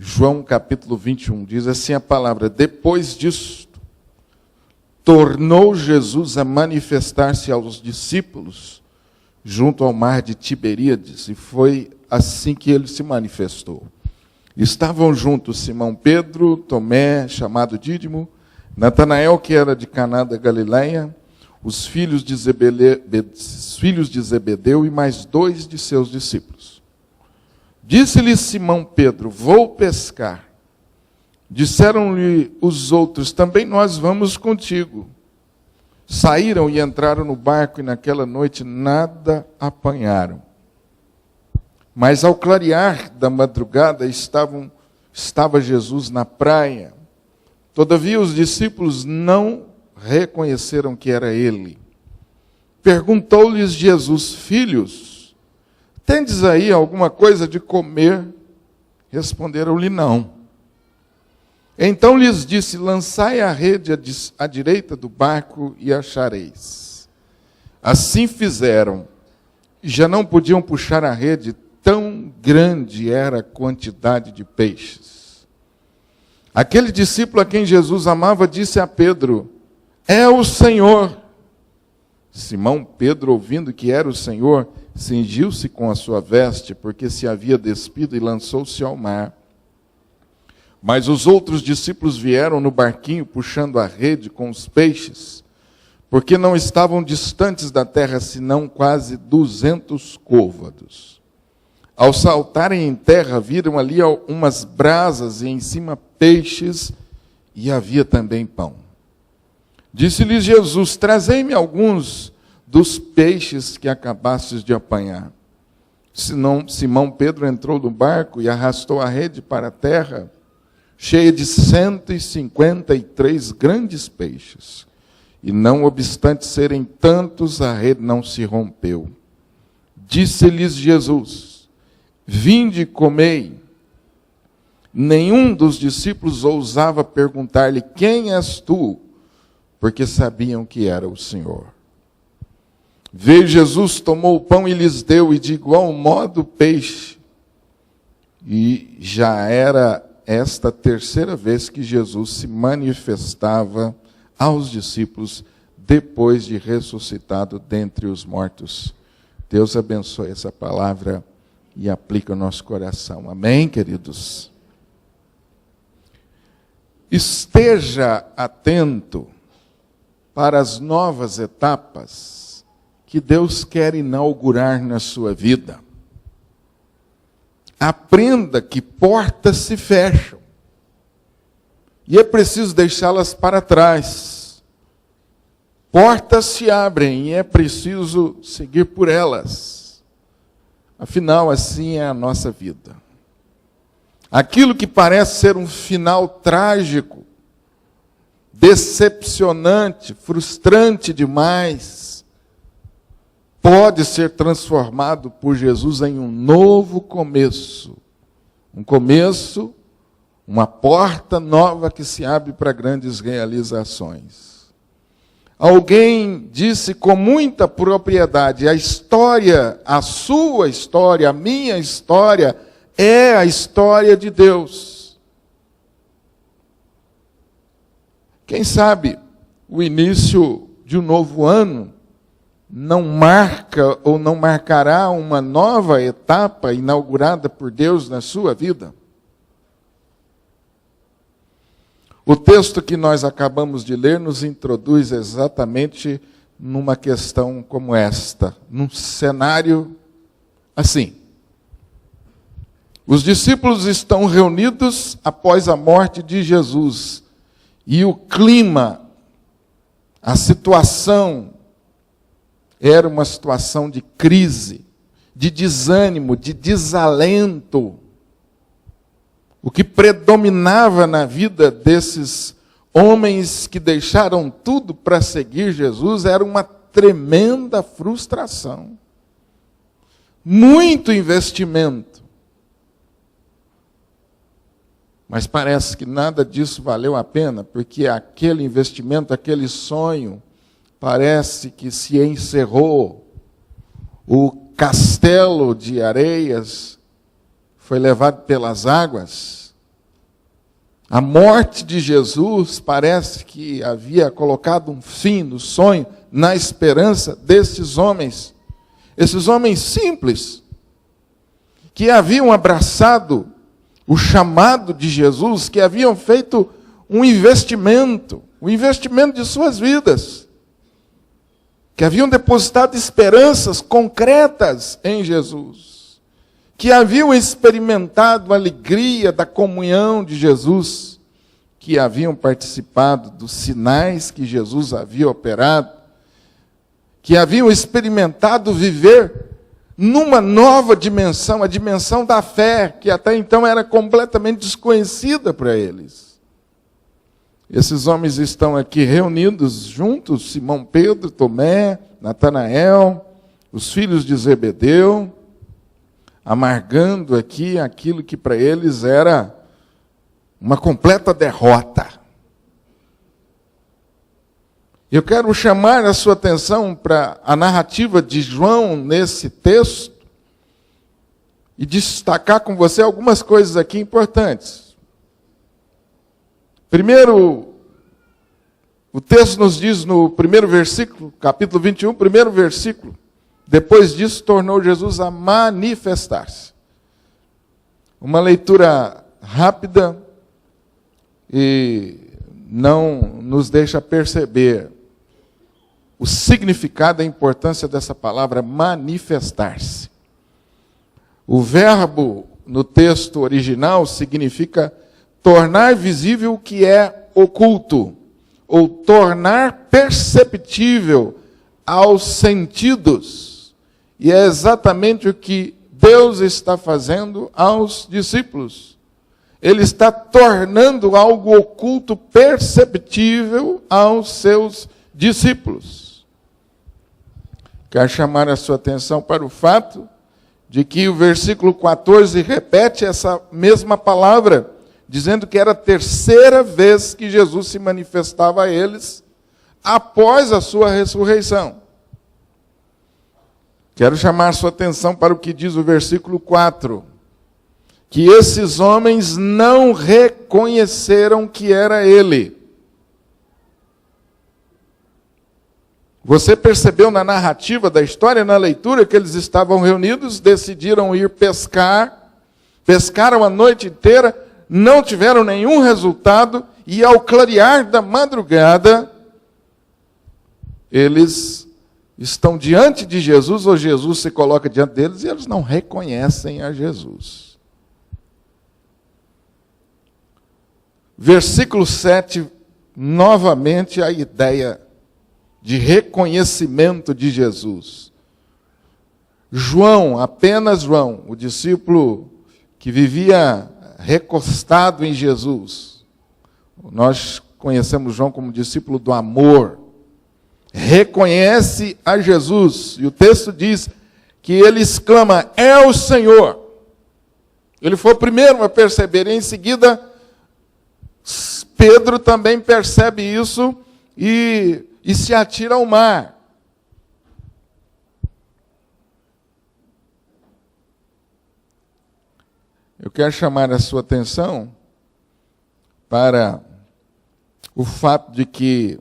João capítulo 21, diz assim a palavra: depois disto, tornou Jesus a manifestar-se aos discípulos junto ao mar de Tiberíades, e foi assim que ele se manifestou. Estavam juntos Simão Pedro, Tomé, chamado Dídimo, Natanael, que era de Caná da Galileia, os filhos de Zebedeu e mais 2 de seus discípulos. Disse-lhe Simão Pedro: vou pescar. Disseram-lhe os outros: também nós vamos contigo. Saíram e entraram no barco, e naquela noite nada apanharam. Mas ao clarear da madrugada estava Jesus na praia. Todavia os discípulos não reconheceram que era ele. Perguntou-lhes Jesus: filhos, tendes aí alguma coisa de comer? Responderam-lhe: não. Então lhes disse: lançai a rede à direita do barco e achareis. Assim fizeram. Já não podiam puxar a rede, tão grande era a quantidade de peixes. Aquele discípulo a quem Jesus amava disse a Pedro: é o Senhor. Simão Pedro, ouvindo que era o Senhor, cingiu-se com a sua veste, porque se havia despido, e lançou-se ao mar. Mas os outros discípulos vieram no barquinho, puxando a rede com os peixes, porque não estavam distantes da terra, senão quase 200 côvados. Ao saltarem em terra, viram ali umas brasas, e em cima peixes, e havia também pão. Disse-lhes Jesus: trazei-me alguns dos peixes que acabastes de apanhar. Simão Pedro entrou no barco e arrastou a rede para a terra, cheia de 153 grandes peixes. E não obstante serem tantos, a rede não se rompeu. Disse-lhes Jesus: vinde e comei. Nenhum dos discípulos ousava perguntar-lhe: quem és tu? Porque sabiam que era o Senhor. Veio Jesus, tomou o pão e lhes deu, e de igual modo o peixe. E já era esta a terceira vez que Jesus se manifestava aos discípulos, depois de ressuscitado dentre os mortos. Deus abençoe essa palavra e aplica no nosso coração. Amém, queridos? Esteja atento para as novas etapas que Deus quer inaugurar na sua vida. Aprenda que portas se fecham e é preciso deixá-las para trás. Portas se abrem e é preciso seguir por elas. Afinal, assim é a nossa vida. Aquilo que parece ser um final trágico, decepcionante, frustrante demais, pode ser transformado por Jesus em um novo começo. Um começo, uma porta nova que se abre para grandes realizações. Alguém disse com muita propriedade: a história, a sua história, a minha história, é a história de Deus. Quem sabe o início de um novo ano não marca ou não marcará uma nova etapa inaugurada por Deus na sua vida? O texto que nós acabamos de ler nos introduz exatamente numa questão como esta, num cenário assim. Os discípulos estão reunidos após a morte de Jesus, e o clima, a situação, era uma situação de crise, de desânimo, de desalento. O que predominava na vida desses homens que deixaram tudo para seguir Jesus era uma tremenda frustração. Muito investimento. Mas parece que nada disso valeu a pena, porque aquele investimento, aquele sonho, parece que se encerrou. O castelo de areias foi levado pelas águas. A morte de Jesus parece que havia colocado um fim no sonho, na esperança desses homens. Esses homens simples, que haviam abraçado o chamado de Jesus, que haviam feito um investimento de suas vidas, que haviam depositado esperanças concretas em Jesus, que haviam experimentado a alegria da comunhão de Jesus, que haviam participado dos sinais que Jesus havia operado, que haviam experimentado viver numa nova dimensão, a dimensão da fé, que até então era completamente desconhecida para eles. Esses homens estão aqui reunidos juntos, Simão Pedro, Tomé, Natanael, os filhos de Zebedeu, amargando aqui aquilo que para eles era uma completa derrota. Eu quero chamar a sua atenção para a narrativa de João nesse texto e destacar com você algumas coisas aqui importantes. Primeiro, o texto nos diz no primeiro versículo, capítulo 21, primeiro versículo, depois disso tornou Jesus a manifestar-se. Uma leitura rápida e não nos deixa perceber o significado e a importância dessa palavra manifestar-se. O verbo no texto original significa tornar visível o que é oculto, ou tornar perceptível aos sentidos. E é exatamente o que Deus está fazendo aos discípulos. Ele está tornando algo oculto perceptível aos seus discípulos. Quero chamar a sua atenção para o fato de que o versículo 14 repete essa mesma palavra, dizendo que era a terceira vez que Jesus se manifestava a eles após a sua ressurreição. Quero chamar a sua atenção para o que diz o versículo 4, que esses homens não reconheceram que era ele. Você percebeu na narrativa da história, na leitura, que eles estavam reunidos, decidiram ir pescar, pescaram a noite inteira, não tiveram nenhum resultado, e ao clarear da madrugada, eles estão diante de Jesus, ou Jesus se coloca diante deles, e eles não reconhecem a Jesus. Versículo 7, novamente a ideia de reconhecimento de Jesus. João, apenas João, o discípulo que vivia recostado em Jesus. Nós conhecemos João como discípulo do amor. Reconhece a Jesus. E o texto diz que ele exclama, é o Senhor. Ele foi o primeiro a perceber. E em seguida, Pedro também percebe isso e se atira ao mar. Eu quero chamar a sua atenção para o fato de que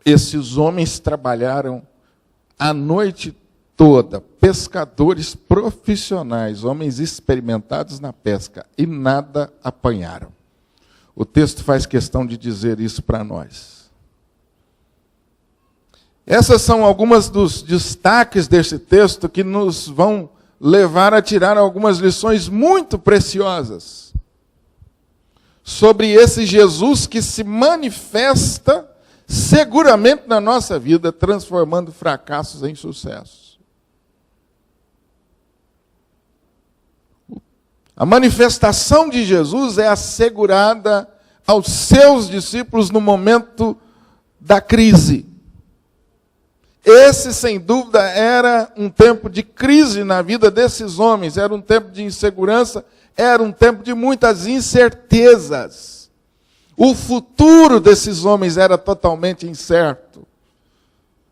esses homens trabalharam a noite toda, pescadores profissionais, homens experimentados na pesca, e nada apanharam. O texto faz questão de dizer isso para nós. Essas são algumas dos destaques desse texto que nos vão levar a tirar algumas lições muito preciosas sobre esse Jesus que se manifesta seguramente na nossa vida, transformando fracassos em sucessos. A manifestação de Jesus é assegurada aos seus discípulos no momento da crise. Esse, sem dúvida, era um tempo de crise na vida desses homens, era um tempo de insegurança, era um tempo de muitas incertezas. O futuro desses homens era totalmente incerto.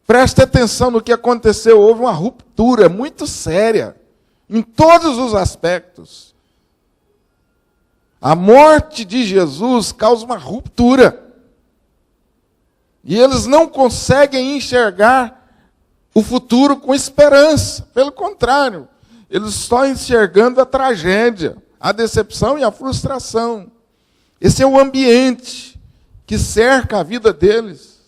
Preste atenção no que aconteceu, houve uma ruptura muito séria, em todos os aspectos. A morte de Jesus causa uma ruptura. E eles não conseguem enxergar o futuro com esperança. Pelo contrário, eles estão enxergando a tragédia, a decepção e a frustração. Esse é o ambiente que cerca a vida deles.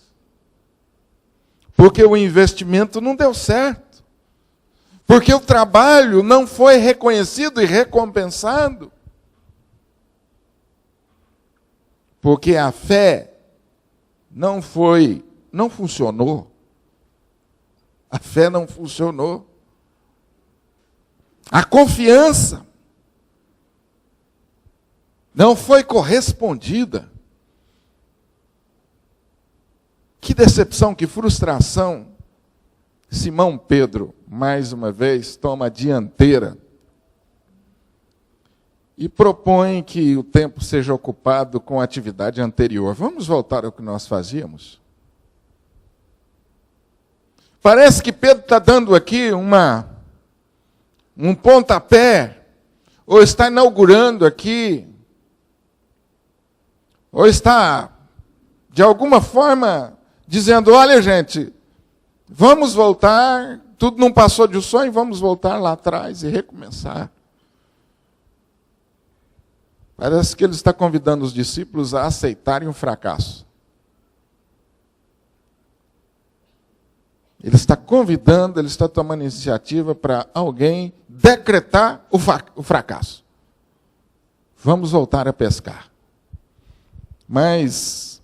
Porque o investimento não deu certo. Porque o trabalho não foi reconhecido e recompensado. Porque a fé não funcionou. A fé não funcionou. A confiança não foi correspondida. Que decepção, que frustração. Simão Pedro, mais uma vez, toma a dianteira e propõe que o tempo seja ocupado com a atividade anterior. Vamos voltar ao que nós fazíamos? Parece que Pedro está dando aqui um pontapé, ou está inaugurando aqui, ou está, de alguma forma, dizendo, olha gente, vamos voltar, tudo não passou de um sonho, vamos voltar lá atrás e recomeçar. Parece que ele está convidando os discípulos a aceitarem o fracasso. Ele está convidando, ele está tomando iniciativa para alguém decretar o fracasso. Vamos voltar a pescar. Mas,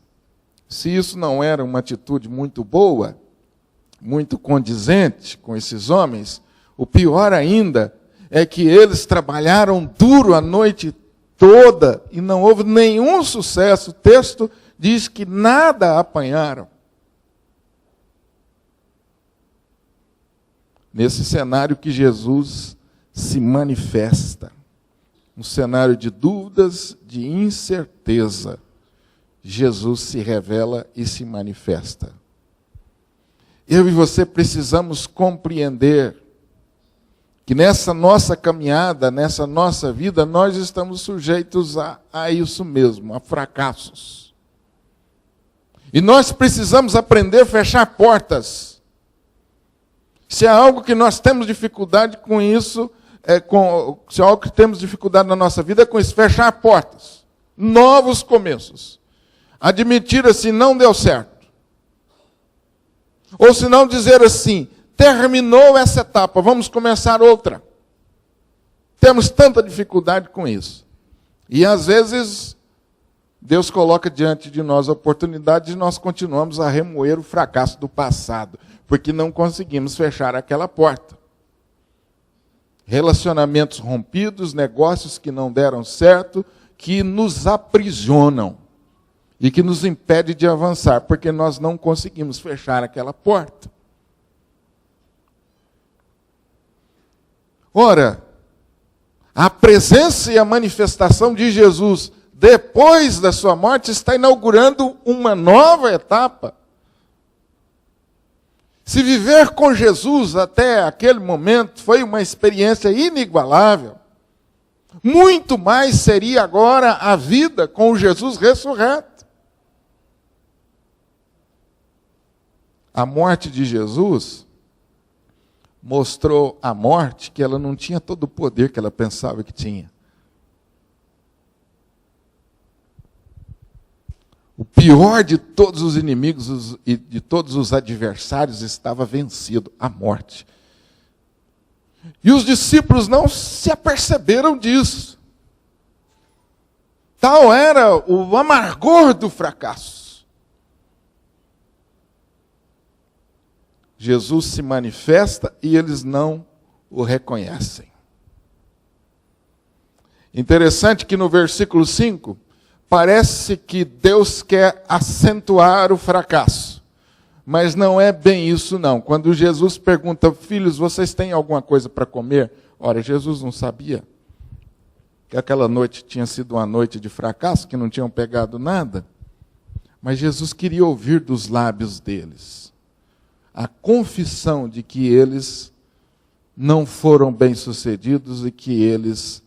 se isso não era uma atitude muito boa, muito condizente com esses homens, o pior ainda é que eles trabalharam duro a noite toda e não houve nenhum sucesso. O texto diz que nada apanharam. Nesse cenário que Jesus se manifesta, um cenário de dúvidas, de incerteza, Jesus se revela e se manifesta. Eu e você precisamos compreender que nessa nossa caminhada, nessa nossa vida, nós estamos sujeitos a isso mesmo, a fracassos. E nós precisamos aprender a fechar portas. Se há algo que nós temos dificuldade com isso, se há algo que temos dificuldade na nossa vida, é com isso, fechar portas. Novos começos. Admitir assim, não deu certo. Ou se não dizer assim, terminou essa etapa, vamos começar outra. Temos tanta dificuldade com isso. E às vezes, Deus coloca diante de nós a oportunidade e nós continuamos a remoer o fracasso do passado, porque não conseguimos fechar aquela porta. Relacionamentos rompidos, negócios que não deram certo, que nos aprisionam e que nos impedem de avançar, porque nós não conseguimos fechar aquela porta. Ora, a presença e a manifestação de Jesus depois da sua morte está inaugurando uma nova etapa. Se viver com Jesus até aquele momento foi uma experiência inigualável, muito mais seria agora a vida com o Jesus ressurreto. A morte de Jesus mostrou à morte que ela não tinha todo o poder que ela pensava que tinha. O pior de todos os inimigos e de todos os adversários estava vencido, a morte. E os discípulos não se aperceberam disso. Tal era o amargor do fracasso. Jesus se manifesta e eles não o reconhecem. Interessante que no versículo 5, parece que Deus quer acentuar o fracasso. Mas não é bem isso, não. Quando Jesus pergunta, filhos, vocês têm alguma coisa para comer? Ora, Jesus não sabia que aquela noite tinha sido uma noite de fracasso, que não tinham pegado nada. Mas Jesus queria ouvir dos lábios deles a confissão de que eles não foram bem-sucedidos e que eles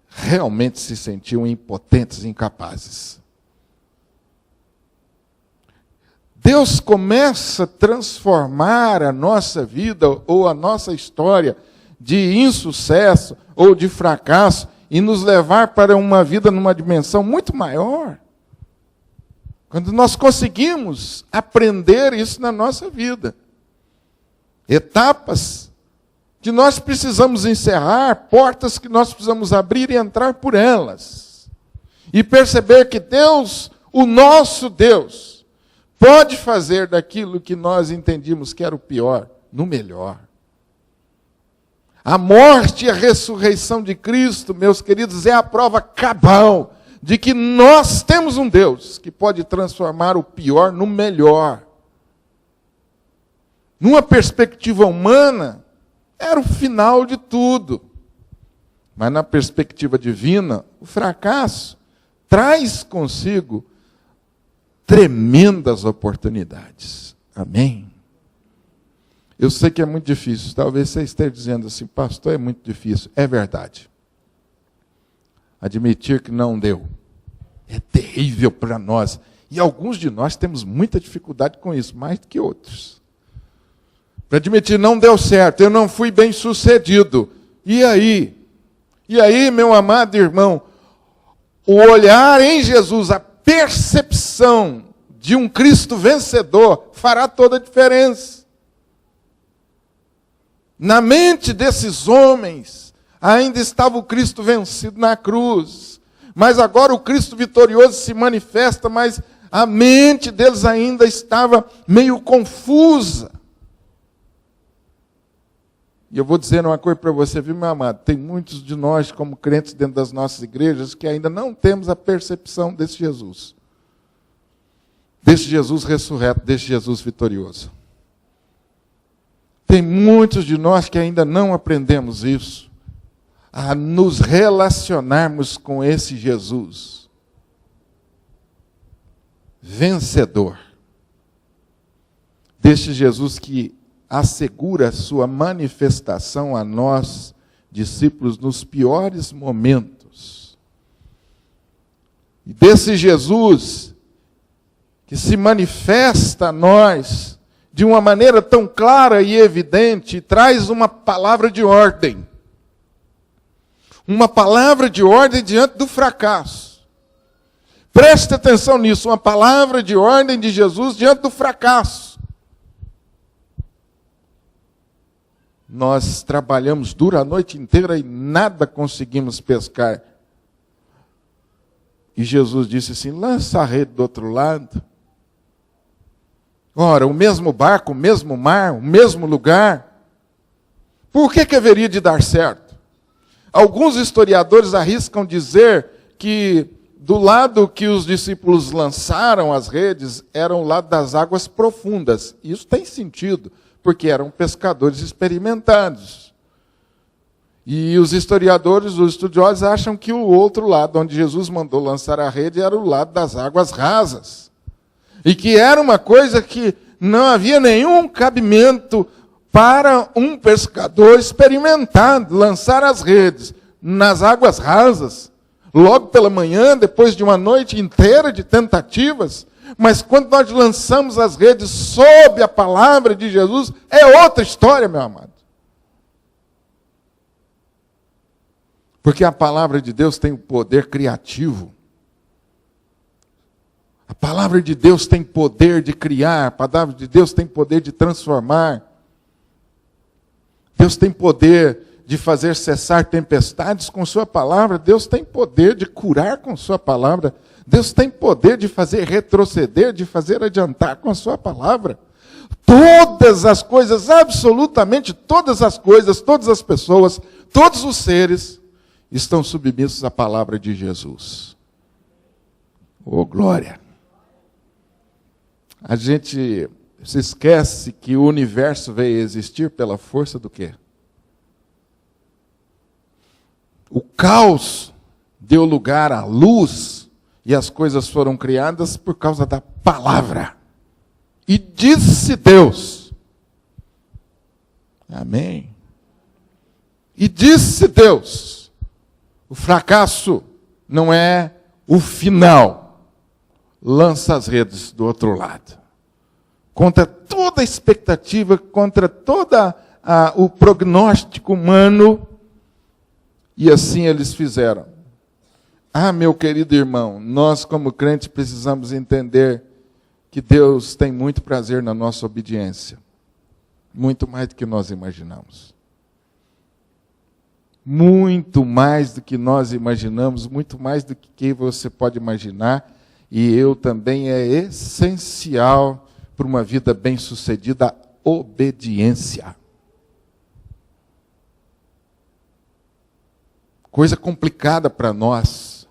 realmente se sentiam impotentes e incapazes. Deus começa a transformar a nossa vida ou a nossa história de insucesso ou de fracasso e nos levar para uma vida numa dimensão muito maior. Quando nós conseguimos aprender isso na nossa vida. Etapas que nós precisamos encerrar, portas que nós precisamos abrir e entrar por elas. E perceber que Deus, o nosso Deus, pode fazer daquilo que nós entendíamos que era o pior, no melhor. A morte e a ressurreição de Cristo, meus queridos, é a prova cabal de que nós temos um Deus que pode transformar o pior no melhor. Numa perspectiva humana, era o final de tudo. Mas na perspectiva divina, o fracasso traz consigo tremendas oportunidades. Amém? Eu sei que é muito difícil. Talvez você esteja dizendo assim, pastor, é muito difícil. É verdade. Admitir que não deu é terrível para nós. E alguns de nós temos muita dificuldade com isso, mais do que outros. Para admitir, não deu certo, eu não fui bem sucedido. E aí? E aí, meu amado irmão, o olhar em Jesus, a percepção de um Cristo vencedor fará toda a diferença. Na mente desses homens, ainda estava o Cristo vencido na cruz. Mas agora o Cristo vitorioso se manifesta, mas a mente deles ainda estava meio confusa. E eu vou dizer uma coisa para você, viu, meu amado? Tem muitos de nós, como crentes dentro das nossas igrejas, que ainda não temos a percepção desse Jesus. Desse Jesus ressurreto, desse Jesus vitorioso. Tem muitos de nós que ainda não aprendemos isso. A nos relacionarmos com esse Jesus. Vencedor. Deste Jesus que assegura a sua manifestação a nós, discípulos, nos piores momentos. E desse Jesus que se manifesta a nós de uma maneira tão clara e evidente, e traz uma palavra de ordem. Uma palavra de ordem diante do fracasso. Preste atenção nisso, uma palavra de ordem de Jesus diante do fracasso. Nós trabalhamos duro a noite inteira e nada conseguimos pescar. E Jesus disse assim, lança a rede do outro lado. Ora, o mesmo barco, o mesmo mar, o mesmo lugar. Por que haveria de dar certo? Alguns historiadores arriscam dizer que do lado que os discípulos lançaram as redes, era o lado das águas profundas. Isso tem sentido, porque eram pescadores experimentados. E os historiadores, os estudiosos, acham que o outro lado, onde Jesus mandou lançar a rede, era o lado das águas rasas. E que era uma coisa que não havia nenhum cabimento para um pescador experimentado, lançar as redes nas águas rasas, logo pela manhã, depois de uma noite inteira de tentativas. Mas quando nós lançamos as redes sob a palavra de Jesus, é outra história, meu amado. Porque a palavra de Deus tem o poder criativo. A palavra de Deus tem poder de criar, a palavra de Deus tem poder de transformar. Deus tem poder de fazer cessar tempestades com sua palavra. Deus tem poder de curar com sua palavra. Deus tem poder de fazer retroceder, de fazer adiantar com a sua palavra. Todas as coisas, absolutamente todas as coisas, todas as pessoas, todos os seres estão submissos à palavra de Jesus. Oh, glória! A gente se esquece que o universo veio a existir pela força do quê? O caos deu lugar à luz e as coisas foram criadas por causa da palavra. E disse Deus. Amém. E disse Deus. O fracasso não é o final. Lança as redes do outro lado. Contra toda a expectativa, contra todo o prognóstico humano. E assim eles fizeram. Ah, meu querido irmão, nós como crentes precisamos entender que Deus tem muito prazer na nossa obediência. Muito mais do que nós imaginamos. Muito mais do que nós imaginamos, muito mais do que você pode imaginar. E eu também é essencial para uma vida bem-sucedida, a obediência. Coisa complicada para nós.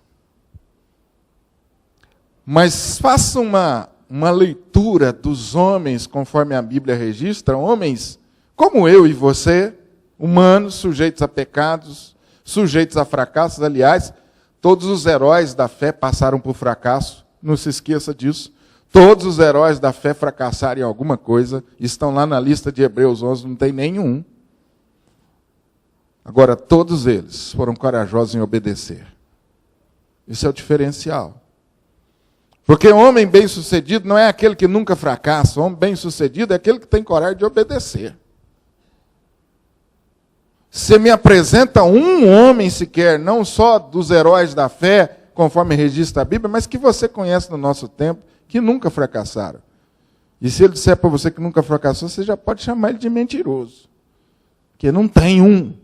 Mas faça uma leitura dos homens, conforme a Bíblia registra, homens como eu e você, humanos, sujeitos a pecados, sujeitos a fracassos. Aliás, todos os heróis da fé passaram por fracasso, não se esqueça disso. Todos os heróis da fé fracassaram em alguma coisa, estão lá na lista de Hebreus 11, não tem nenhum. Agora, todos eles foram corajosos em obedecer. Isso é o diferencial. Porque o homem bem-sucedido não é aquele que nunca fracassa. O homem bem-sucedido é aquele que tem coragem de obedecer. Você me apresenta um homem sequer, não só dos heróis da fé, conforme registra a Bíblia, mas que você conhece no nosso tempo, que nunca fracassaram. E se ele disser para você que nunca fracassou, você já pode chamar ele de mentiroso. Porque não tem um.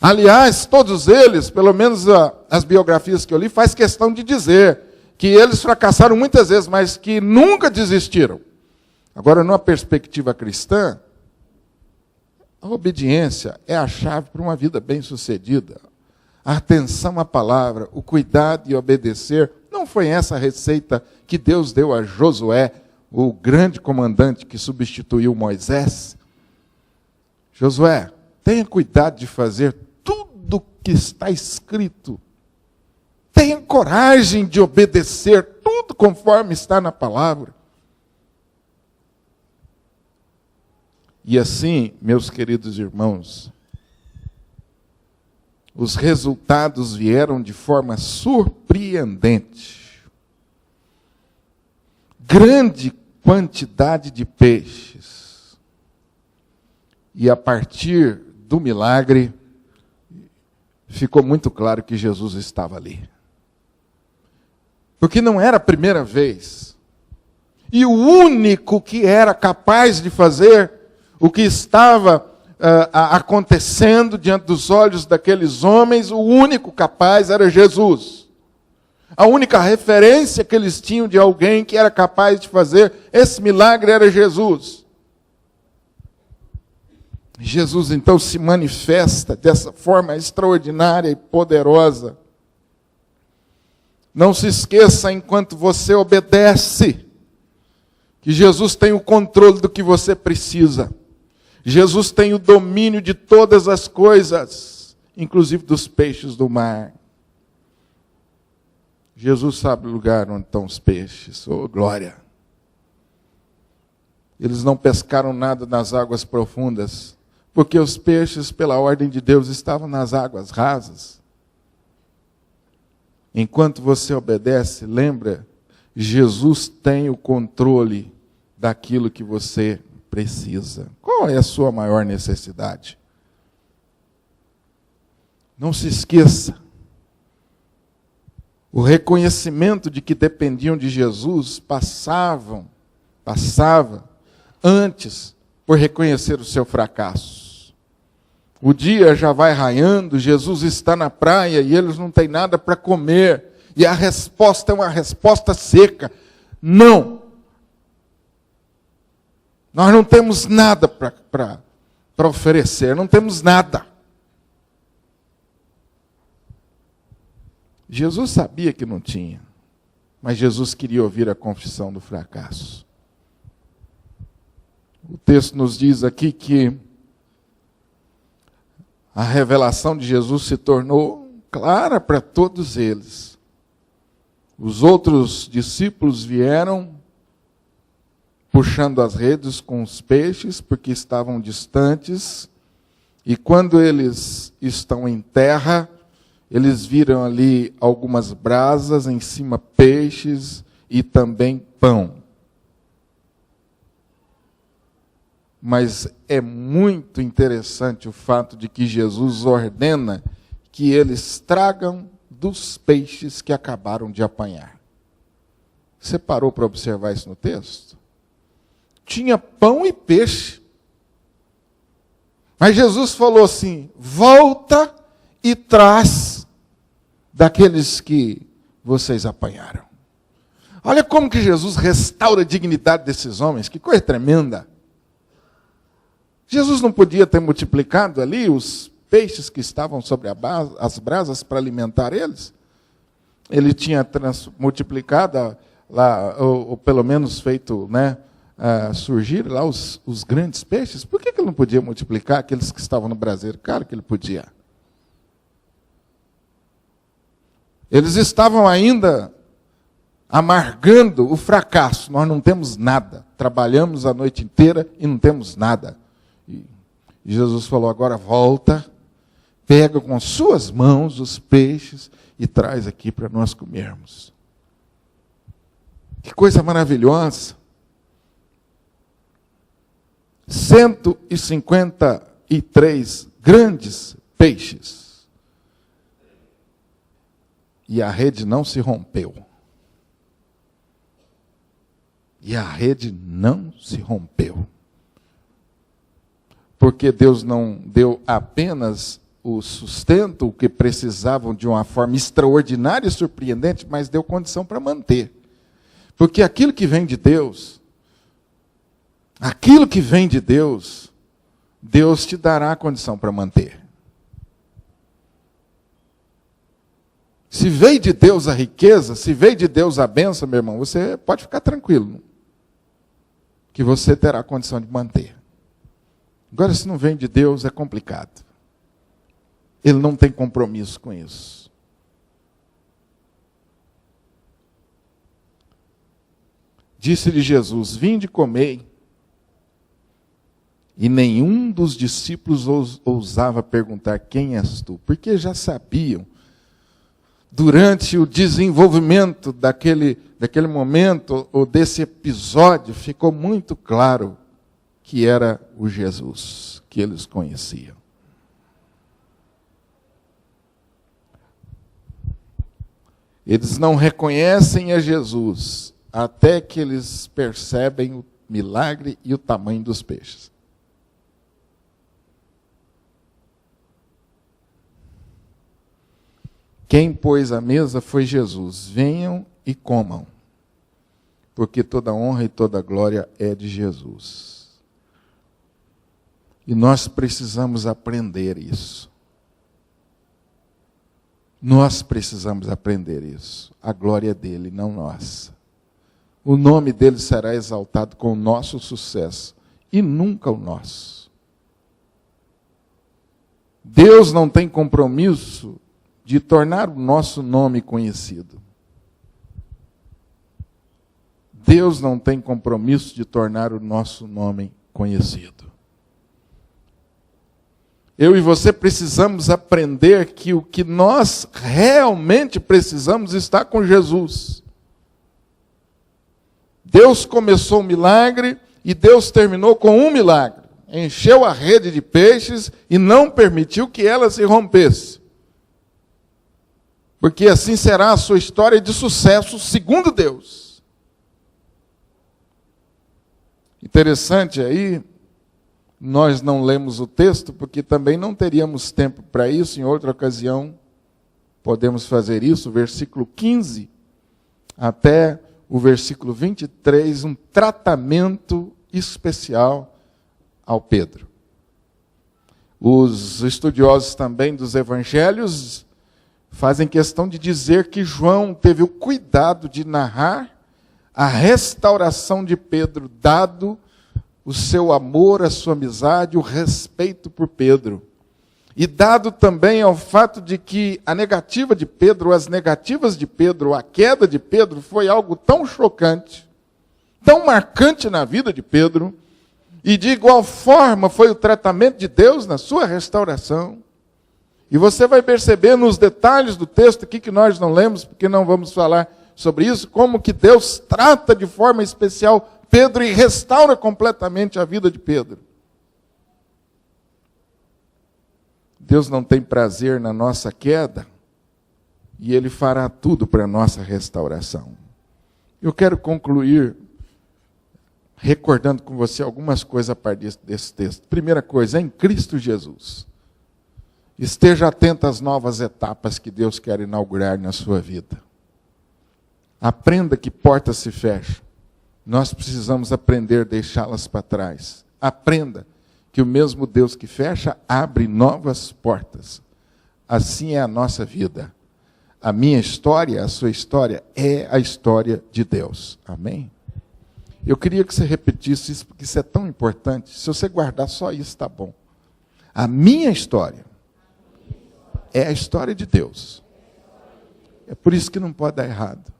Aliás, todos eles, pelo menos as biografias que eu li, faz questão de dizer que eles fracassaram muitas vezes, mas que nunca desistiram. Agora, numa perspectiva cristã, a obediência é a chave para uma vida bem-sucedida. A atenção à palavra, o cuidado e obedecer. Não foi essa a receita que Deus deu a Josué, o grande comandante que substituiu Moisés? Josué, tenha cuidado de fazer tudo que está escrito. Tenha coragem de obedecer tudo conforme está na palavra. E assim, meus queridos irmãos, os resultados vieram de forma surpreendente. Grande quantidade de peixes. E a partir do milagre, ficou muito claro que Jesus estava ali. Porque não era a primeira vez. E o único que era capaz de fazer o que estava acontecendo diante dos olhos daqueles homens, o único capaz era Jesus. A única referência que eles tinham de alguém que era capaz de fazer esse milagre era Jesus. Jesus então se manifesta dessa forma extraordinária e poderosa. Não se esqueça, enquanto você obedece, que Jesus tem o controle do que você precisa. Jesus tem o domínio de todas as coisas, inclusive dos peixes do mar. Jesus sabe o lugar onde estão os peixes. Oh, glória! Eles não pescaram nada nas águas profundas, porque os peixes, pela ordem de Deus, estavam nas águas rasas. Enquanto você obedece, lembra, Jesus tem o controle daquilo que você precisa. Qual é a sua maior necessidade? Não se esqueça. O reconhecimento de que dependiam de Jesus passava antes por reconhecer o seu fracasso. O dia já vai raiando, Jesus está na praia e eles não têm nada para comer. E a resposta é uma resposta seca. Não. Nós não temos nada para oferecer, não temos nada. Jesus sabia que não tinha, Mas Jesus queria ouvir a confissão do fracasso. O texto nos diz aqui que a revelação de Jesus se tornou clara para todos eles. Os outros discípulos vieram puxando as redes com os peixes, porque estavam distantes, e quando eles estão em terra, eles viram ali algumas brasas, em cima peixes e também pão. Mas é muito interessante o fato de que Jesus ordena que eles tragam dos peixes que acabaram de apanhar. Você parou para observar isso no texto? Tinha pão e peixe. Mas Jesus falou assim: volta e traz daqueles que vocês apanharam. Olha como que Jesus restaura a dignidade desses homens, que coisa tremenda. Jesus não podia ter multiplicado ali os peixes que estavam sobre as brasas para alimentar eles? Ele tinha multiplicado lá, ou pelo menos feito, surgir lá os grandes peixes. Por que ele não podia multiplicar aqueles que estavam no braseiro? Claro que ele podia. Eles estavam ainda amargando o fracasso. Nós não temos nada. Trabalhamos a noite inteira e não temos nada. E Jesus falou: agora volta, pega com suas mãos os peixes e traz aqui para nós comermos. Que coisa maravilhosa. 153 grandes peixes. E a rede não se rompeu. E a rede não se rompeu. Porque Deus não deu apenas o sustento que precisavam de uma forma extraordinária e surpreendente, mas deu condição para manter. Porque aquilo que vem de Deus, Deus te dará a condição para manter. Se veio de Deus a riqueza, se veio de Deus a bênção, meu irmão, você pode ficar tranquilo, que você terá a condição de manter. Agora, se não vem de Deus, é complicado. Ele não tem compromisso com isso. Disse-lhe Jesus: vinde, comei. E nenhum dos discípulos ousava perguntar: quem és tu? Porque já sabiam, durante o desenvolvimento daquele momento, ou desse episódio, ficou muito claro que era o Jesus que eles conheciam. Eles não reconhecem a Jesus até que eles percebem o milagre e o tamanho dos peixes. Quem pôs a mesa foi Jesus. Venham e comam, porque toda honra e toda glória é de Jesus. E nós precisamos aprender isso. Nós precisamos aprender isso. A glória é dele, não nossa. O nome dele será exaltado com o nosso sucesso e nunca o nosso. Deus não tem compromisso de tornar o nosso nome conhecido. Deus não tem compromisso de tornar o nosso nome conhecido. Eu e você precisamos aprender que o que nós realmente precisamos está com Jesus. Deus começou um milagre e Deus terminou com um milagre. Encheu a rede de peixes e não permitiu que ela se rompesse. Porque assim será a sua história de sucesso segundo Deus. Interessante aí, nós não lemos o texto, porque também não teríamos tempo para isso. Em outra ocasião, podemos fazer isso. Versículo 15 até o versículo 23, um tratamento especial ao Pedro. Os estudiosos também dos evangelhos fazem questão de dizer que João teve o cuidado de narrar a restauração de Pedro, dado o seu amor, a sua amizade, o respeito por Pedro. E dado também ao fato de que a negativa de Pedro, as negativas de Pedro, a queda de Pedro foi algo tão chocante, tão marcante na vida de Pedro, e de igual forma foi o tratamento de Deus na sua restauração. E você vai perceber nos detalhes do texto aqui que nós não lemos, porque não vamos falar sobre isso, como que Deus trata de forma especial Pedro e restaura completamente a vida de Pedro. Deus não tem prazer na nossa queda, e Ele fará tudo para a nossa restauração. Eu quero concluir recordando com você algumas coisas a partir desse texto. Primeira coisa, em Cristo Jesus. Esteja atento às novas etapas que Deus quer inaugurar na sua vida. Aprenda que portas se fecham. Nós precisamos aprender a deixá-las para trás. Aprenda que o mesmo Deus que fecha, abre novas portas. Assim é a nossa vida. A minha história, a sua história, é a história de Deus. Amém? Eu queria que você repetisse isso, porque isso é tão importante. Se você guardar só isso, está bom. A minha história é a história de Deus. É por isso que não pode dar errado.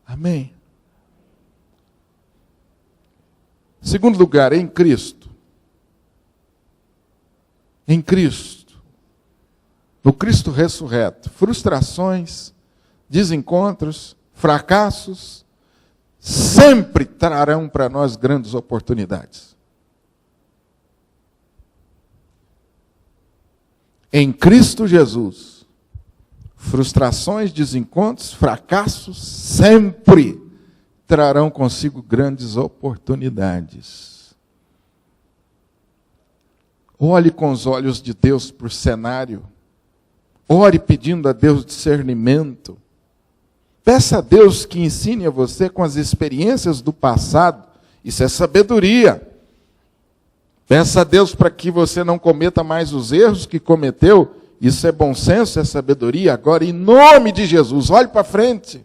Amém? Segundo lugar, em Cristo. Em Cristo. No Cristo ressurreto. Frustrações, desencontros, fracassos, sempre trarão para nós grandes oportunidades. Em Cristo Jesus, frustrações, desencontros, fracassos, sempre trarão consigo grandes oportunidades. Olhe com os olhos de Deus para o cenário. Ore pedindo a Deus discernimento. Peça a Deus que ensine a você com as experiências do passado. Isso é sabedoria. Peça a Deus para que você não cometa mais os erros que cometeu. Isso é bom senso, é sabedoria. Agora, em nome de Jesus, olhe para frente.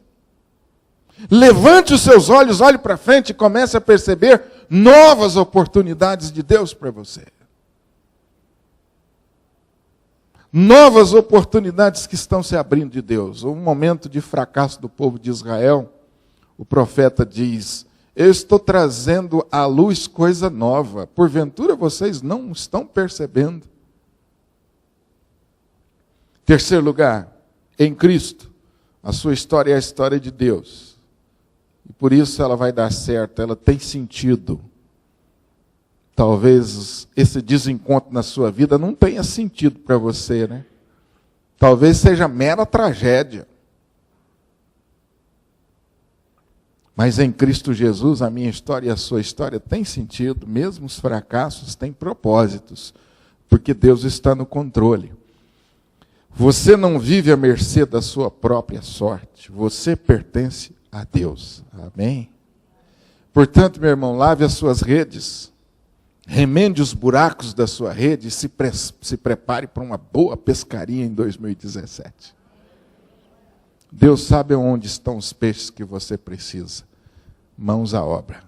Levante os seus olhos, olhe para frente e comece a perceber novas oportunidades de Deus para você. Novas oportunidades que estão se abrindo de Deus. Um momento de fracasso do povo de Israel, o profeta diz: eu estou trazendo à luz coisa nova. Porventura vocês não estão percebendo. Terceiro lugar, em Cristo, a sua história é a história de Deus. E por isso ela vai dar certo, ela tem sentido. Talvez esse desencontro na sua vida não tenha sentido para você, né? Talvez seja mera tragédia. Mas em Cristo Jesus, a minha história e a sua história tem sentido, mesmo os fracassos têm propósitos, porque Deus está no controle. Você não vive à mercê da sua própria sorte, você pertence a Deus. Amém? Portanto, meu irmão, lave as suas redes, remende os buracos da sua rede e se prepare para uma boa pescaria em 2017. Deus sabe onde estão os peixes que você precisa. Mãos à obra.